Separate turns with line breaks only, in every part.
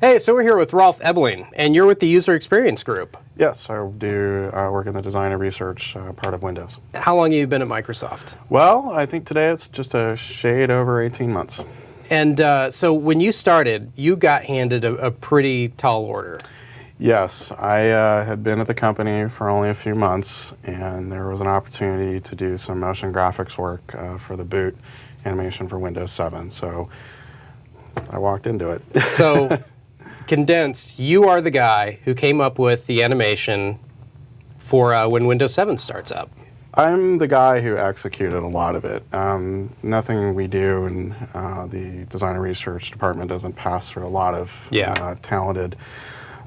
Hey, so we're here with Rolf Ebeling, and you're with the User Experience Group.
Yes, I do work in the design and research part of Windows.
How long have you been at Microsoft?
Well, I think today it's just a shade over 18 months.
And so when you started, you got handed a pretty tall order.
Yes, I had been at the company for only a few months, and there was an opportunity to do some motion graphics work for the boot animation for Windows 7, so I walked into it.
So, condensed, you are the guy who came up with the animation for when Windows 7 starts up.
I'm the guy who executed a lot of it. Nothing we do in the design and research department doesn't pass through a lot of talented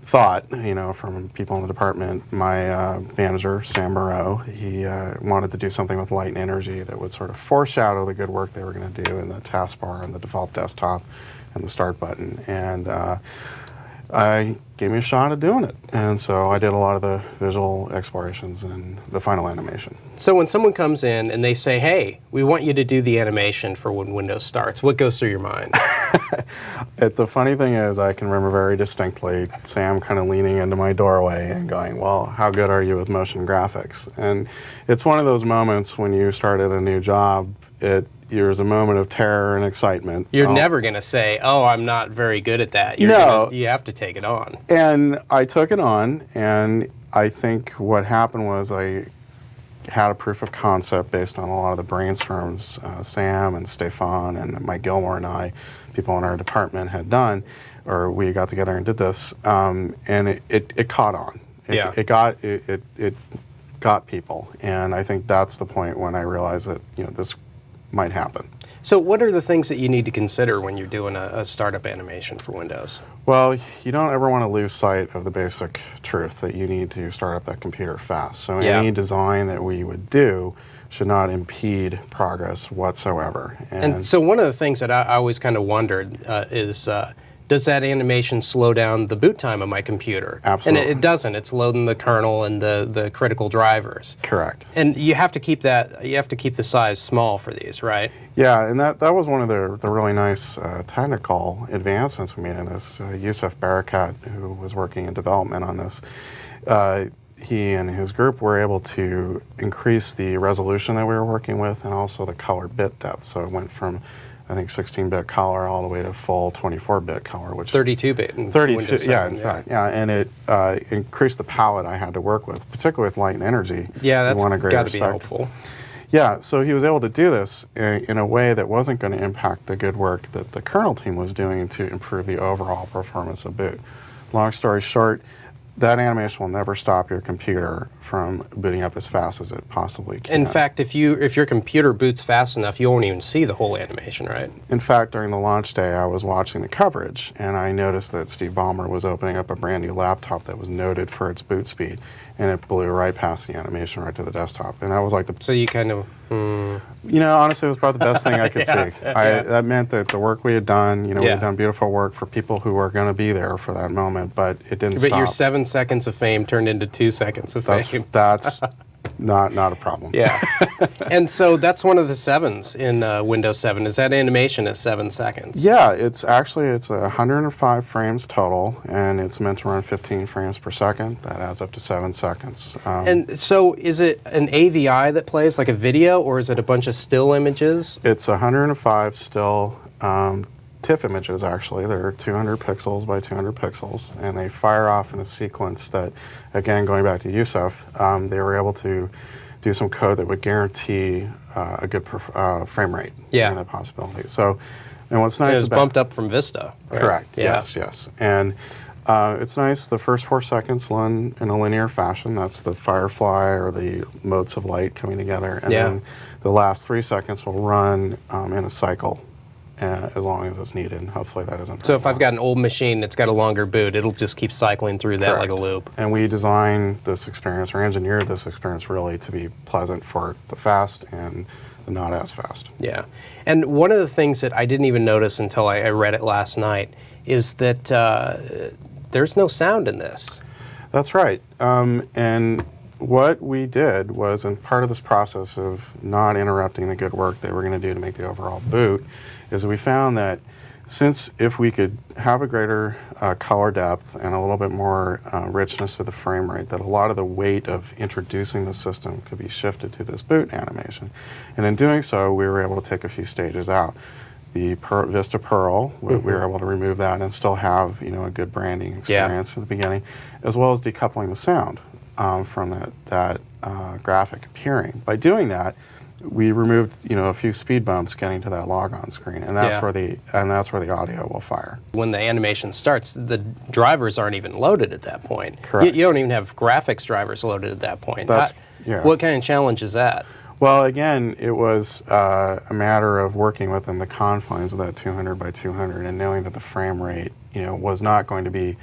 thought, from people in the department. My manager, Sam Moreau, he wanted to do something with light and energy that would sort of foreshadow the good work they were going to do in the taskbar and the default desktop and the start button. And I gave me a shot at doing it. And so I did a lot of the visual explorations and the final animation.
So when someone comes in and they say, hey, we want you to do the animation for when Windows starts, what goes through your mind?
The funny thing is, I can remember very distinctly Sam kind of leaning into my doorway and going, well, how good are you with motion graphics? And it's one of those moments when you start at a new job, there's a moment of terror and excitement.
You're never going to say, oh, I'm not very good at that. You have to take it on.
And I took it on, and I think what happened was I had a proof of concept based on a lot of the brainstorms Sam and Stefan and Mike Gilmore and I, people in our department, had done, or we got together and did this, and it caught on. It got people, and I think that's the point when I realized that this might happen.
So what are the things that you need to consider when you're doing a startup animation for Windows?
Well, you don't ever want to lose sight of the basic truth that you need to start up that computer fast. So any design that we would do should not impede progress whatsoever.
And so one of the things that I always kind of wondered is, does that animation slow down the boot time of my computer?
Absolutely.
And it doesn't. It's loading the kernel and the critical drivers.
Correct.
And you have to keep the size small for these, right?
Yeah, and that was one of the really nice technical advancements we made in this. Yusuf Barakat, who was working in development on this, he and his group were able to increase the resolution that we were working with and also the color bit depth. So it went from, I think, 16-bit color all the way to full 24-bit color, which
32-bit.
32, yeah, in fact, and it increased the palette I had to work with, particularly with light and energy.
Yeah, that's got to be helpful.
Yeah, so he was able to do this in a way that wasn't going to impact the good work that the kernel team was doing to improve the overall performance of boot. Long story short, that animation will never stop your computer from booting up as fast as it possibly can.
In fact, if your computer boots fast enough, you won't even see the whole animation, right?
In fact, during the launch day, I was watching the coverage, and I noticed that Steve Ballmer was opening up a brand new laptop that was noted for its boot speed, and it blew right past the animation right to the desktop. And that was like the...
So you kind of...
honestly, it was about the best thing I could see. That meant that the work we had done, we had done beautiful work for people who were going to be there for that moment, but it didn't stop.
But your 7 seconds of fame turned into 2 seconds of fame.
That's not a problem.
Yeah. And so that's one of the 7s in Windows 7, is that animation at 7 seconds.
Yeah, it's 105 frames total, and it's meant to run 15 frames per second. That adds up to 7 seconds.
And so is it an AVI that plays, like a video, or is it a bunch of still images?
It's 105 still TIFF images, actually. They're 200 pixels by 200 pixels, and they fire off in a sequence that, again, going back to Yusuf, they were able to do some code that would guarantee a good frame rate.
Yeah.
The possibility. So, and what's nice
it's bumped up from Vista. Right?
Correct.
Yeah.
Yes. And it's nice. The first 4 seconds run in a linear fashion. That's the firefly or the motes of light coming together. And then the last 3 seconds will run in a cycle. As long as it's needed, and hopefully that isn't.
So if I've got an old machine that's got a longer boot, it'll just keep cycling through that like a loop.
And we designed this experience, or engineered this experience, really to be pleasant for the fast and the not as fast.
Yeah. And one of the things that I didn't even notice until I read it last night is that there's no sound in this.
That's right. And what we did was, in part of this process of not interrupting the good work they were going to do to make the overall boot, is we found that since if we could have a greater color depth and a little bit more richness to the frame rate, that a lot of the weight of introducing the system could be shifted to this boot animation. And in doing so, we were able to take a few stages out. The Vista Pearl, we were able to remove that and still have, you know, a good branding experience in the beginning, as well as decoupling the sound from that graphic appearing. By doing that, we removed, you know, a few speed bumps getting to that logon screen, and that's where the audio will fire.
When the animation starts, the drivers aren't even loaded at that point.
Correct.
You don't even have graphics drivers loaded at that point.
Yeah.
What kind of challenge is that?
Well, again, it was a matter of working within the confines of that 200 by 200 and knowing that the frame rate, you know, was not going to be, you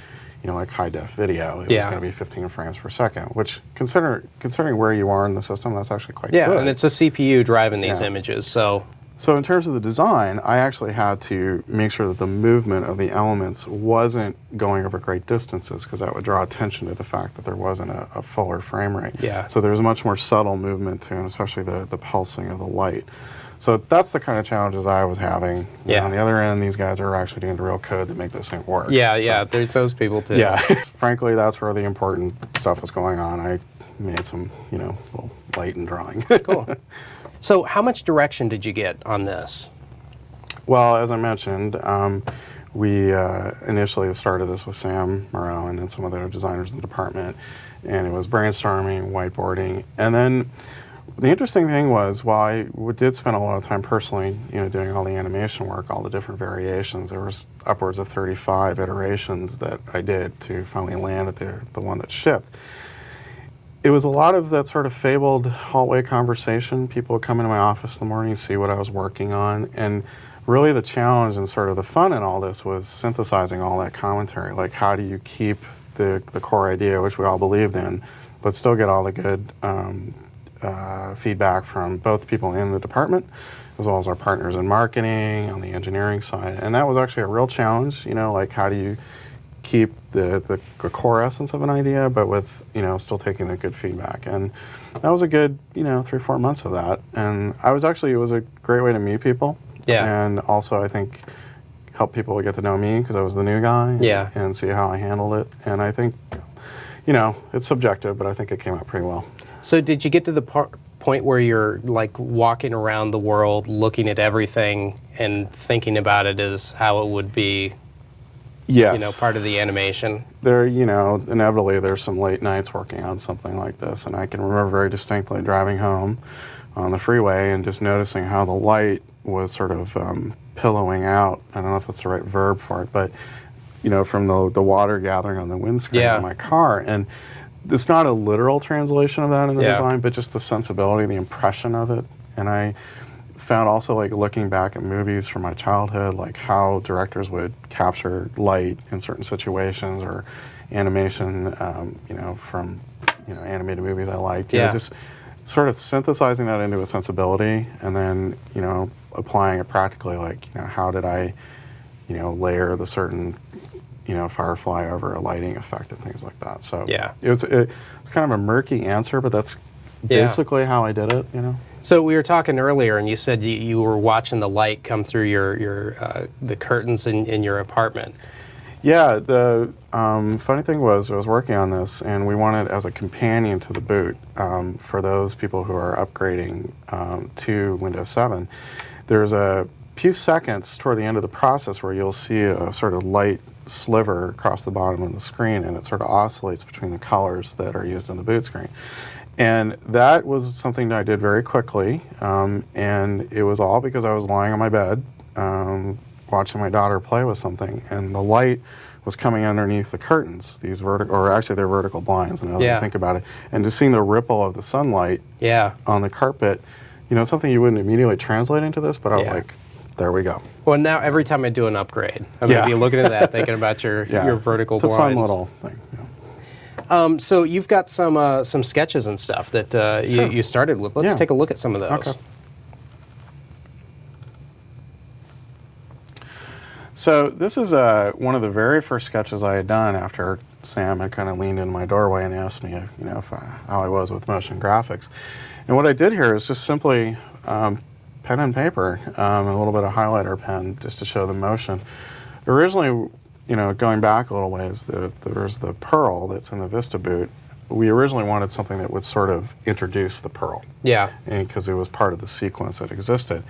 know, like high def video. It was going to be 15 frames per second, which considering where you are in the system, that's actually quite good.
Yeah, and it's a CPU driving these images, so.
So in terms of the design, I actually had to make sure that the movement of the elements wasn't going over great distances, because that would draw attention to the fact that there wasn't a fuller frame rate.
Yeah.
So there was a much more subtle movement to it, especially the pulsing of the light. So that's the kind of challenges I was having.
Yeah.
And on the other end, these guys are actually doing the real code to make this thing work.
Yeah,
so,
yeah, there's those people too.
Yeah. Frankly, that's where the important stuff was going on. I made some, you know, little light and drawing.
Cool. So how much direction did you get on this?
Well, as I mentioned, we initially started this with Sam Moreau and some of the other designers in the department, and it was brainstorming, whiteboarding, and then the interesting thing was, while I did spend a lot of time personally, you know, doing all the animation work, all the different variations, there was upwards of 35 iterations that I did to finally land at the one that shipped. It was a lot of that sort of fabled hallway conversation. People would come into my office in the morning, see what I was working on, and really the challenge and sort of the fun in all this was synthesizing all that commentary. Like, how do you keep the core idea, which we all believed in, but still get all the good feedback from both people in the department, as well as our partners in marketing, on the engineering side. And that was actually a real challenge, you know, like how do you keep the core essence of an idea, but with, you know, still taking the good feedback. And that was a good, you know, 3 or 4 months of that. And it was a great way to meet people.
Yeah.
And also, I think, help people get to know me, because I was the new guy.
Yeah.
And see how I handled it. And I think, you know, it's subjective, but I think it came out pretty well.
So did you get to the point where you're like walking around the world, looking at everything and thinking about it as how it would be,
yes,
you know, part of the animation?
There, you know, inevitably there's some late nights working on something like this, and I can remember very distinctly driving home on the freeway and just noticing how the light was sort of pillowing out. I don't know if that's the right verb for it, but, you know, from the water gathering on the windscreen of my car. And it's not a literal translation of that in the design, but just the sensibility, the impression of it. And I found also, like, looking back at movies from my childhood, like how directors would capture light in certain situations, or animation, you know, from, you know, animated movies I liked. You know, just sort of synthesizing that into a sensibility, and then, you know, applying it practically, like, you know, how did I, you know, layer the certain, you know, firefly over a lighting effect and things like that. So it's kind of a murky answer, but that's basically how I did it, you know.
So we were talking earlier, and you said you were watching the light come through the curtains in your apartment.
Yeah, the funny thing was, I was working on this, and we wanted as a companion to the boot, for those people who are upgrading to Windows 7, there's a few seconds toward the end of the process where you'll see a sort of light sliver across the bottom of the screen, and it sort of oscillates between the colors that are used on the boot screen. And that was something that I did very quickly, and it was all because I was lying on my bed, watching my daughter play with something, and the light was coming underneath the curtains, these they're vertical blinds, now that I think about it, and just seeing the ripple of the sunlight on the carpet, you know, something you wouldn't immediately translate into this, but I was like, there we go.
Well, now every time I do an upgrade, I'm going to be looking at that, thinking about your vertical blinds.
It's a fun little thing.
So you've got some sketches and stuff that you started with. Let's take a look at some of those.
Okay. So this is one of the very first sketches I had done after Sam had kind of leaned in my doorway and asked me, you know, how I was with motion graphics. And what I did here is just simply pen and paper, a little bit of highlighter pen just to show the motion. Originally, going back a little ways, there's the pearl that's in the Vista boot. We originally wanted something that would sort of introduce the pearl.
Yeah.
Because it was part of the sequence that existed.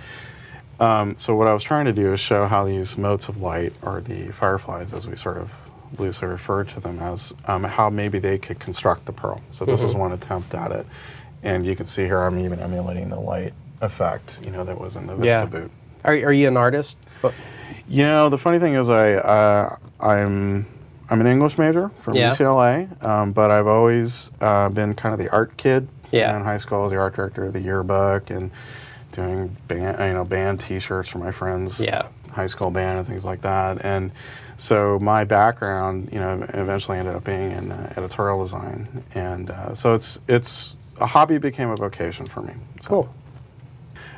So what I was trying to do is show how these motes of light, or the fireflies as we sort of loosely refer to them as, how maybe they could construct the pearl. So this is one attempt at it. And you can see here I'm even emulating the light effect, that was in the Vista boot.
Are you an artist?
The funny thing is I'm an English major from UCLA, but I've always been kind of the art kid.
Yeah.
In high school, I was the art director of the yearbook and doing band T-shirts for my friends' high school band and things like that. And so my background, eventually ended up being in editorial design, and so it's a hobby became a vocation for me. So.
Cool.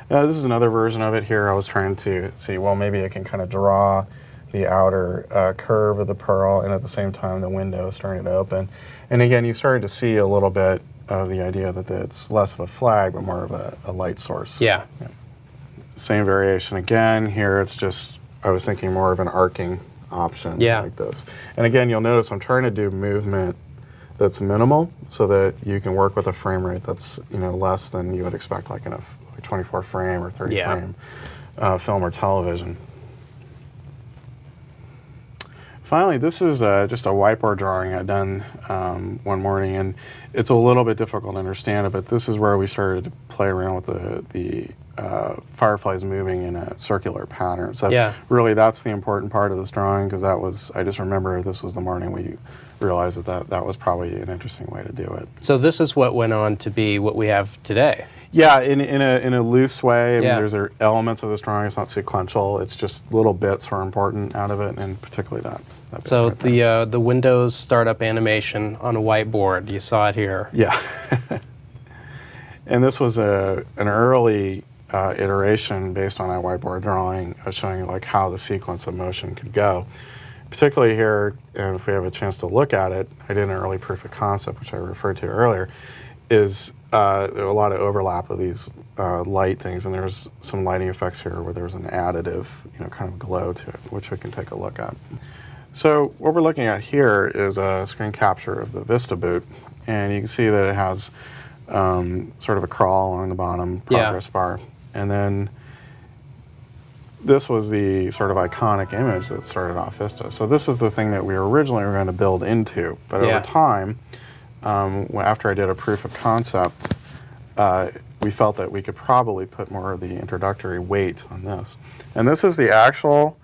This is another version of it here. I was trying to see, well, maybe I can kind of draw the outer curve of the pearl, and at the same time the window starting to open. And again, you started to see a little bit of the idea that it's less of a flag, but more of a light source.
Yeah.
Same variation again. Here it's just, I was thinking more of an arcing option like this. And again, you'll notice I'm trying to do movement that's minimal so that you can work with a frame rate that's less than you would expect, like in a 24 frame or 30 frame film or television. Finally, this is just a whiteboard drawing I'd done one morning, and it's a little bit difficult to understand it, but this is where we started to play around with the fireflies moving in a circular pattern. So really that's the important part of this drawing, because I just remember this was the morning we realized that was probably an interesting way to do it.
So this is what went on to be what we have today.
Yeah, in a loose way. I mean, there's elements of this drawing. It's not sequential. It's just little bits are important out of it, and particularly that bit
so
right
the Windows startup animation on a whiteboard. You saw it here.
Yeah. And this was an early iteration based on that whiteboard drawing, showing like how the sequence of motion could go. Particularly here, and if we have a chance to look at it, I did an early proof of concept, which I referred to earlier, is there are a lot of overlap of these light things, and there's some lighting effects here where there's an additive, kind of glow to it, which we can take a look at. So what we're looking at here is a screen capture of the Vista boot, and you can see that it has sort of a crawl along the bottom, progress bar, and then this was the sort of iconic image that started off Vista. So this is the thing that we originally were going to build into, but over time, after I did a proof of concept, we felt that we could probably put more of the introductory weight on this. And this is the actual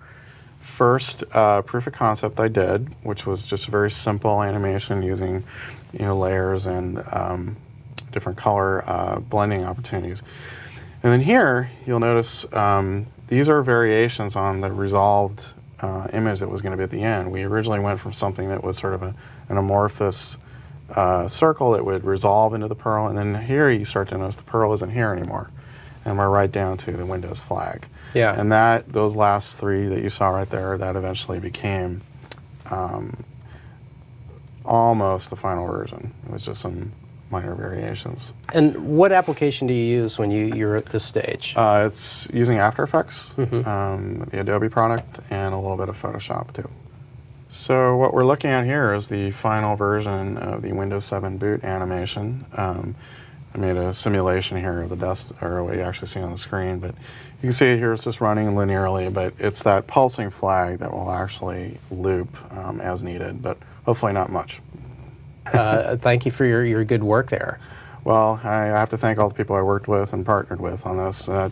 first proof of concept I did, which was just a very simple animation using layers and different color blending opportunities. And then here, you'll notice these are variations on the resolved image that was going to be at the end. We originally went from something that was sort of an amorphous circle that would resolve into the pearl, and then here you start to notice the pearl isn't here anymore, and we're right down to the Windows flag. Yeah. And those last three that you saw right there, that eventually became almost the final version. It was just some minor variations.
And what application do you use when you're at this stage?
It's using After Effects, the Adobe product, and a little bit of Photoshop too. So what we're looking at here is the final version of the Windows 7 boot animation. I made a simulation here of the dust, or what you actually see on the screen, but you can see it here, it's just running linearly, but it's that pulsing flag that will actually loop as needed, but hopefully not much.
Thank you for your good work there.
Well, I have to thank all the people I worked with and partnered with on this. That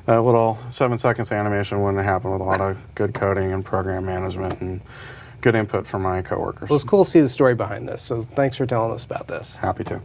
little 7 seconds animation wouldn't happen with a lot of good coding and program management and good input from my coworkers.
Well, it's cool to see the story behind this, so thanks for telling us about this.
Happy to.